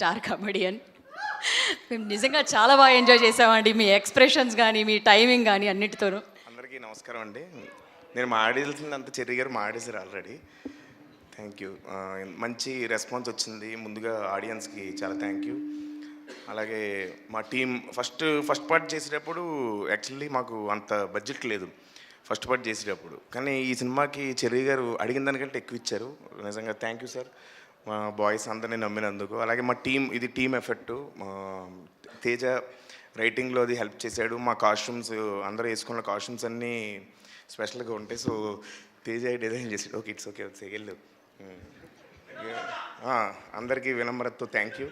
Star comedian. మేము నిజంగా చాలా బాగా ఎంజాయ్ చేసామండి. మీ ఎక్స్ప్రెషన్స్ కానీ, మీ టైమింగ్ కానీ అన్నిటితోనూ. అందరికీ నమస్కారం అండి. నేను మాడేసింది అంత చెర్రీ గారు మాడేసారు ఆల్రెడీ. Thank you. మంచి రెస్పాన్స్ వచ్చింది. ముందుగా ఆడియన్స్కి చాలా థ్యాంక్ యూ. అలాగే మా టీం ఫస్ట్ పార్ట్ చేసేటప్పుడు యాక్చువల్లీ మాకు అంత బడ్జెట్ లేదు ఫస్ట్ పార్ట్ చేసేటప్పుడు. కానీ ఈ సినిమాకి చెర్రీ గారు అడిగిన దానికంటే ఎక్కువ ఇచ్చారు. నిజంగా థ్యాంక్ యూ సార్. మా బాయ్స్ అందరినీ నమ్మినందుకు. అలాగే మా టీం, ఇది టీం ఎఫెక్టు. తేజ రైటింగ్లో అది హెల్ప్ చేశాడు. మా కాస్ట్యూమ్స్ అందరూ వేసుకున్న కాస్ట్యూమ్స్ అన్నీ స్పెషల్గా ఉంటాయి. సో తేజ డిజైన్ చేసాడు. ఓకే, ఇట్స్ ఓకే, వెళ్ళు. అందరికీ వినమ్రతతో థ్యాంక్ యూ.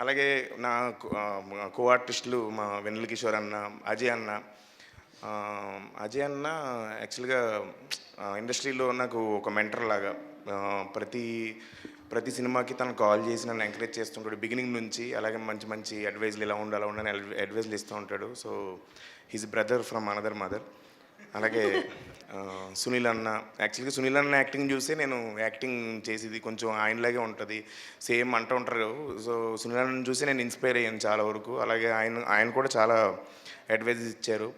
అలాగే నా కో ఆర్టిస్టులు మా వెన్నెల కిషోర్ అన్న, అజయ్ అన్న యాక్చువల్గా ఇండస్ట్రీలో నాకు ఒక మెంటర్ లాగా. ప్రతి సినిమాకి తను కాల్ చేసి నన్ను ఎంకరేజ్ చేస్తుంటాడు బిగినింగ్ నుంచి. అలాగే మంచి మంచి అడ్వైజ్లు ఇలా ఉండాలి ఉండని అడ్వైజ్లు ఇస్తూ ఉంటాడు. So he's brother from another mother. అలాగే సునీల్ అన్న, యాక్చువల్గా సునీల్ అన్న యాక్టింగ్ చూసి నేను యాక్టింగ్ చేసేది కొంచెం ఆయనలాగే ఉంటుంది, సేమ్ అంటూ ఉంటారు. సో సునీల్ అన్నని చూసి నేను ఇన్స్పైర్ అయ్యాను చాలా వరకు. అలాగే ఆయన కూడా చాలా అడ్వైజ్ ఇచ్చారు.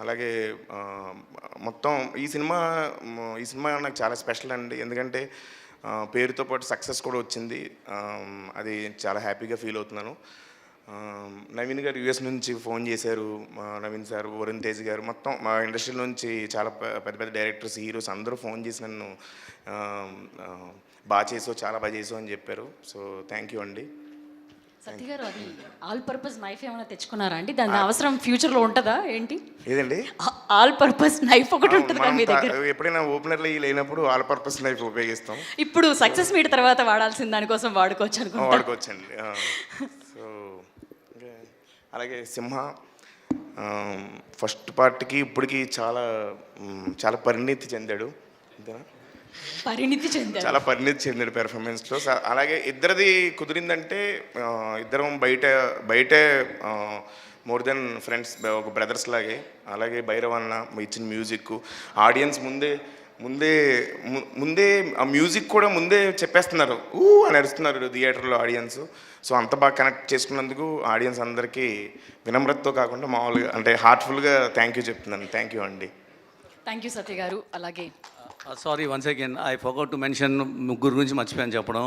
అలాగే మొత్తం ఈ సినిమా నాకు చాలా స్పెషల్ అండి. ఎందుకంటే పేరుతో పాటు సక్సెస్ కూడా వచ్చింది. అది చాలా హ్యాపీగా ఫీల్ అవుతున్నాను. నవీన్ గారు యూఎస్ నుంచి ఫోన్ చేశారు. నవీన్ సార్, వరుణ్ తేజ్ గారు, మొత్తం మా ఇండస్ట్రీ నుంచి చాలా పెద్ద పెద్ద డైరెక్టర్స్, హీరోస్ అందరూ ఫోన్ చేసి నన్ను చాలా బాగా చేసావు అని చెప్పారు. సో థ్యాంక్ యూ అండి. సత్య గారు, అది ఆల్ పర్పస్ నైఫ్ ఏమైనా తెచ్చుకున్నారా అండి? దాని అవసరం ఫ్యూచర్లో ఉంటుందా ఏంటి? ఏదండి? ఆల్ పర్పస్ నైఫ్ ఒకటి ఉంటుంది కదా మీ దగ్గర? ఎప్పుడైనా ఓపెనర్లు లేనప్పుడు ఆల్ పర్పస్ నైఫ్ ఉపయోగిస్తాం. ఇప్పుడు సక్సెస్ మీట్ తర్వాత వాడాల్సిన దానికోసం వాడుకోవచ్చండి. సో అలాగే సింహ ఫస్ట్ పార్ట్కి ఇప్పటికి చాలా పరిణితి చెందాడు. అంతేనా? చాలా పరిణితి చెందాడు పెర్ఫార్మెన్స్లో. అలాగే ఇద్దరిది కుదిరిందంటే ఇద్దరం బయటే మోర్ దెన్ ఫ్రెండ్స్, ఒక బ్రదర్స్ లాగే. అలాగే భైరవ్ అన్న ఇచ్చిన మ్యూజిక్, ఆడియన్స్ ముందే ఆ మ్యూజిక్ కూడా ముందే చెప్పేస్తున్నారు, అని అరుస్తున్నారు థియేటర్లో ఆడియన్స్. సో అంత బాగా కనెక్ట్ చేసుకున్నందుకు ఆడియన్స్ అందరికీ వినమ్రతతో కాకుండా మామూలుగా అంటే హార్ట్ఫుల్గా థ్యాంక్ యూ చెప్తున్నాను. థ్యాంక్ యూ అండి. థ్యాంక్ యూ సత్య గారు. అలాగే sorry, once again I forgot to mention, ముగ్గురు గురించి మర్చిపోయాను చెప్పడం.